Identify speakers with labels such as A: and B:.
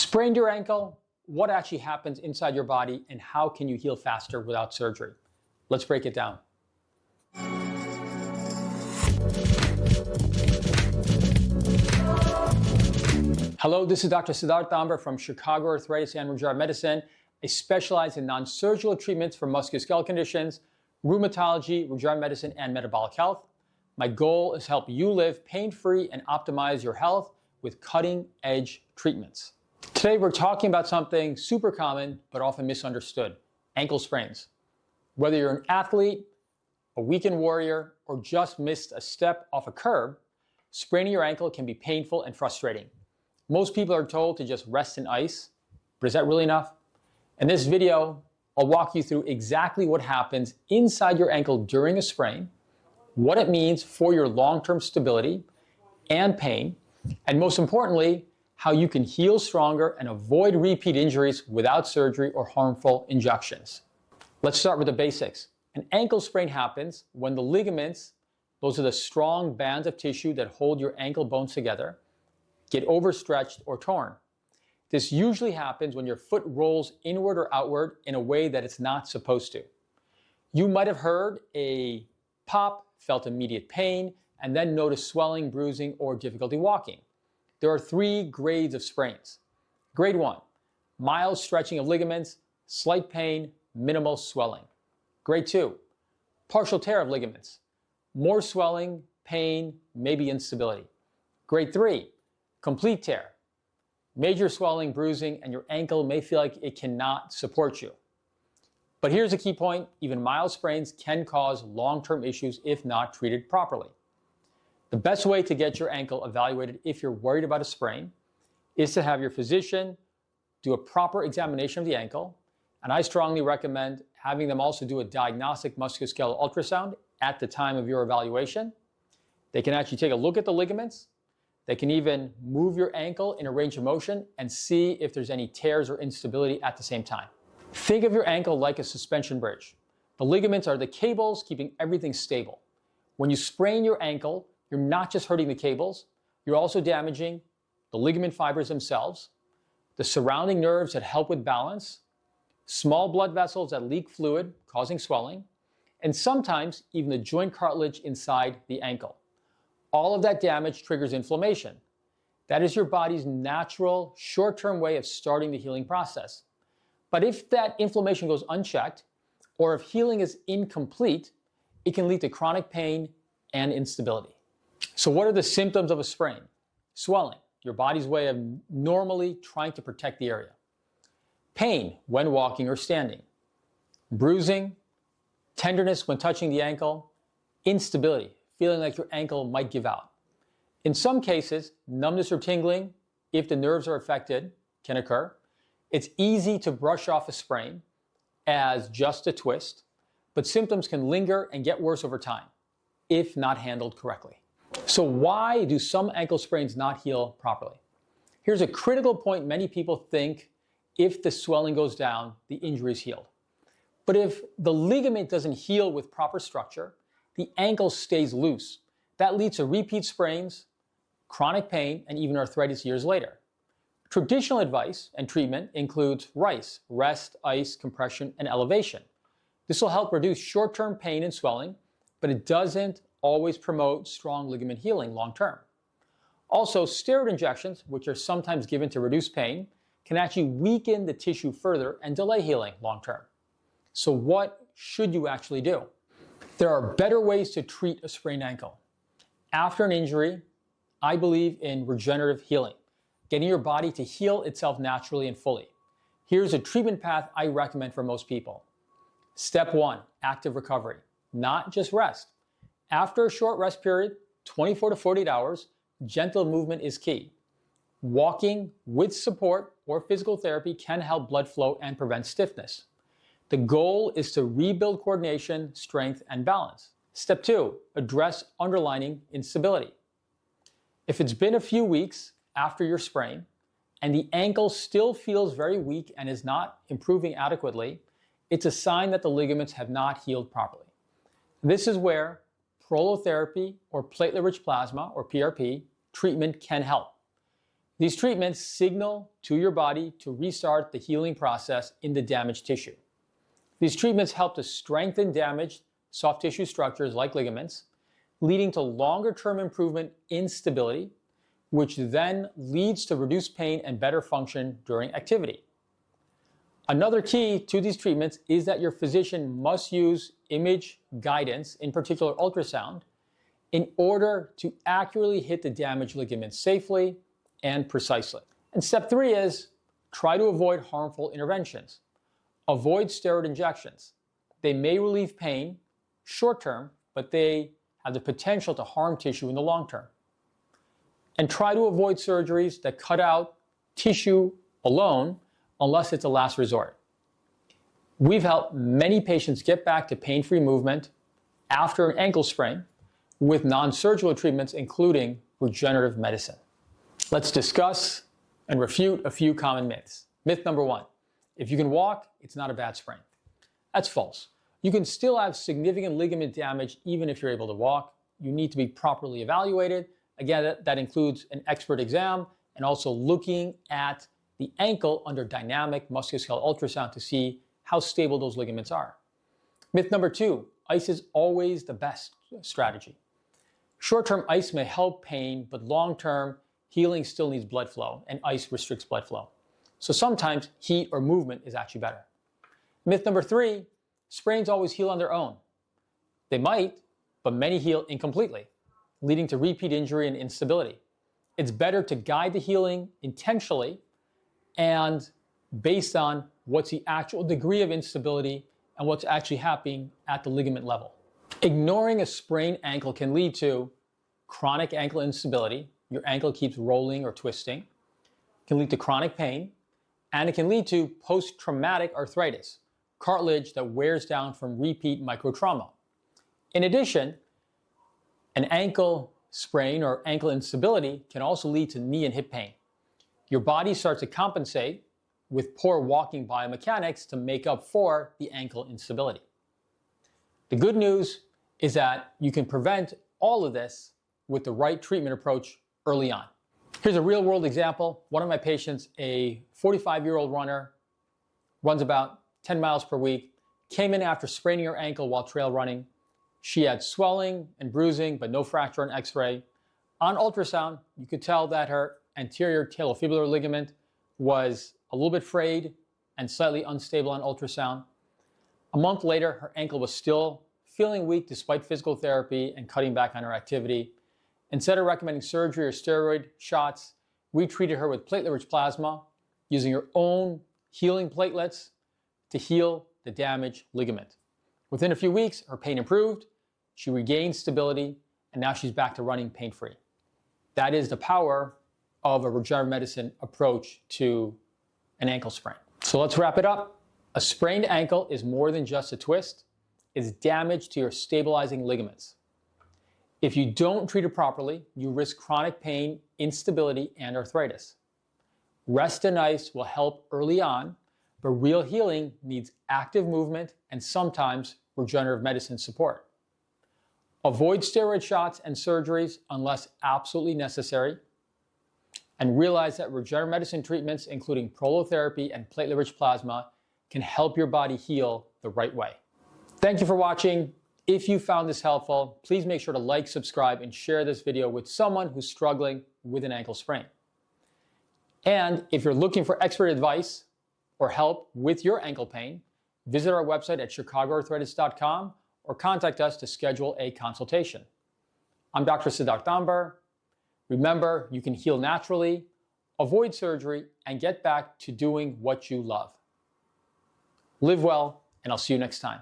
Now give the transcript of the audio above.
A: Sprained your ankle? What actually happens inside your body and how can you heal faster without surgery? Let's break it down. Hello, this is Dr. Siddharth Amber from Chicago Arthritis and Regenerative Medicine. I specialize in non-surgical treatments for musculoskeletal conditions, rheumatology, regenerative medicine, and metabolic health. My goal is to help you live pain-free and optimize your health with cutting-edge treatments. Today, we're talking about something super common but often misunderstood: ankle sprains. Whether you're an athlete, a weekend warrior, or just missed a step off a curb, spraining your ankle can be painful and frustrating. Most people are told to just rest in ice, but is that really enough? In this video, I'll walk you through exactly what happens inside your ankle during a sprain, what it means for your long-term stability and pain, and most importantly, how you can heal stronger and avoid repeat injuries without surgery or harmful injections. Let's start with the basics. An ankle sprain happens when the ligaments, those are the strong bands of tissue that hold your ankle bones together, get overstretched or torn. This usually happens when your foot rolls inward or outward in a way that it's not supposed to. You might have heard a pop, felt immediate pain, and then noticed swelling, bruising, or difficulty walking. There are 3 grades of sprains. Grade 1, mild stretching of ligaments, slight pain, minimal swelling. Grade 2, partial tear of ligaments, more swelling, pain, maybe instability. Grade 3, complete tear, major swelling, bruising, and your ankle may feel like it cannot support you. But here's a key point: even mild sprains can cause long-term issues if not treated properly. The best way to get your ankle evaluated if you're worried about a sprain is to have your physician do a proper examination of the ankle, and I strongly recommend having them also do a diagnostic musculoskeletal ultrasound at the time of your evaluation. They can actually take a look at the ligaments. They can even move your ankle in a range of motion and see if there's any tears or instability at the same time. Think of your ankle like a suspension bridge. The ligaments are the cables keeping everything stable. When you sprain your ankle, you're not just hurting the cables, you're also damaging the ligament fibers themselves, the surrounding nerves that help with balance, small blood vessels that leak fluid, causing swelling, and sometimes even the joint cartilage inside the ankle. All of that damage triggers inflammation. That is your body's natural, short-term way of starting the healing process. But if that inflammation goes unchecked, or if healing is incomplete, it can lead to chronic pain and instability. So what are the symptoms of a sprain? Swelling, your body's way of normally trying to protect the area. Pain when walking or standing. Bruising, tenderness when touching the ankle, instability, feeling like your ankle might give out. In some cases, numbness or tingling, if the nerves are affected, can occur. It's easy to brush off a sprain as just a twist, but symptoms can linger and get worse over time if not handled correctly. So why do some ankle sprains not heal properly? Here's a critical point: many people think if the swelling goes down, the injury is healed. But if the ligament doesn't heal with proper structure, the ankle stays loose. That leads to repeat sprains, chronic pain, and even arthritis years later. Traditional advice and treatment includes RICE, rest, ice, compression, and elevation. This will help reduce short-term pain and swelling, but it doesn't always promote strong ligament healing long-term. Also, steroid injections, which are sometimes given to reduce pain, can actually weaken the tissue further and delay healing long-term. So what should you actually do? There are better ways to treat a sprained ankle. After an injury, I believe in regenerative healing, getting your body to heal itself naturally and fully. Here's a treatment path I recommend for most people. Step 1, active recovery, not just rest. After a short rest period, 24 to 48 hours, gentle movement is key. Walking with support or physical therapy can help blood flow and prevent stiffness. The goal is to rebuild coordination, strength, and balance. Step 2, address underlying instability. If it's been a few weeks after your sprain and the ankle still feels very weak and is not improving adequately, it's a sign that the ligaments have not healed properly. This is where prolotherapy or platelet-rich plasma, or PRP, treatment can help. These treatments signal to your body to restart the healing process in the damaged tissue. These treatments help to strengthen damaged soft tissue structures like ligaments, leading to longer-term improvement in stability, which then leads to reduced pain and better function during activity. Another key to these treatments is that your physician must use image guidance, in particular ultrasound, in order to accurately hit the damaged ligaments safely and precisely. And step 3 is try to avoid harmful interventions. Avoid steroid injections. They may relieve pain short term, but they have the potential to harm tissue in the long term. And try to avoid surgeries that cut out tissue alone unless it's a last resort. We've helped many patients get back to pain-free movement after an ankle sprain with non-surgical treatments, including regenerative medicine. Let's discuss and refute a few common myths. Myth number 1, if you can walk, it's not a bad sprain. That's false. You can still have significant ligament damage even if you're able to walk. You need to be properly evaluated. Again, that includes an expert exam and also looking at the ankle under dynamic musculoskeletal ultrasound to see how stable those ligaments are. Myth number 2, ice is always the best strategy. Short-term ice may help pain, but long-term healing still needs blood flow, and ice restricts blood flow. So sometimes heat or movement is actually better. Myth number 3, sprains always heal on their own. They might, but many heal incompletely, leading to repeat injury and instability. It's better to guide the healing intentionally and based on what's the actual degree of instability and what's actually happening at the ligament level. Ignoring a sprained ankle can lead to chronic ankle instability. Your ankle keeps rolling or twisting. It can lead to chronic pain, and it can lead to post-traumatic arthritis, cartilage that wears down from repeat microtrauma. In addition, an ankle sprain or ankle instability can also lead to knee and hip pain. Your body starts to compensate with poor walking biomechanics to make up for the ankle instability. The good news is that you can prevent all of this with the right treatment approach early on. Here's a real-world example. One of my patients, a 45-year-old runner, runs about 10 miles per week, came in after spraining her ankle while trail running. She had swelling and bruising, but no fracture on x-ray. On ultrasound, you could tell that her anterior talofibular ligament was a little bit frayed and slightly unstable on ultrasound. A month later, her ankle was still feeling weak despite physical therapy and cutting back on her activity. Instead of recommending surgery or steroid shots, we treated her with platelet-rich plasma using her own healing platelets to heal the damaged ligament. Within a few weeks, her pain improved, she regained stability, and now she's back to running pain-free. That is the power of a regenerative medicine approach to an ankle sprain. So let's wrap it up. A sprained ankle is more than just a twist. It's damage to your stabilizing ligaments. If you don't treat it properly, you risk chronic pain, instability, and arthritis. Rest and ice will help early on, but real healing needs active movement and sometimes regenerative medicine support. Avoid steroid shots and surgeries unless absolutely necessary, and realize that regenerative medicine treatments, including prolotherapy and platelet-rich plasma, can help your body heal the right way. Thank you for watching. If you found this helpful, please make sure to like, subscribe, and share this video with someone who's struggling with an ankle sprain. And if you're looking for expert advice or help with your ankle pain, visit our website at chicagoarthritis.com or contact us to schedule a consultation. I'm Dr. Siddharth Ambar. Remember, you can heal naturally, avoid surgery, and get back to doing what you love. Live well, and I'll see you next time.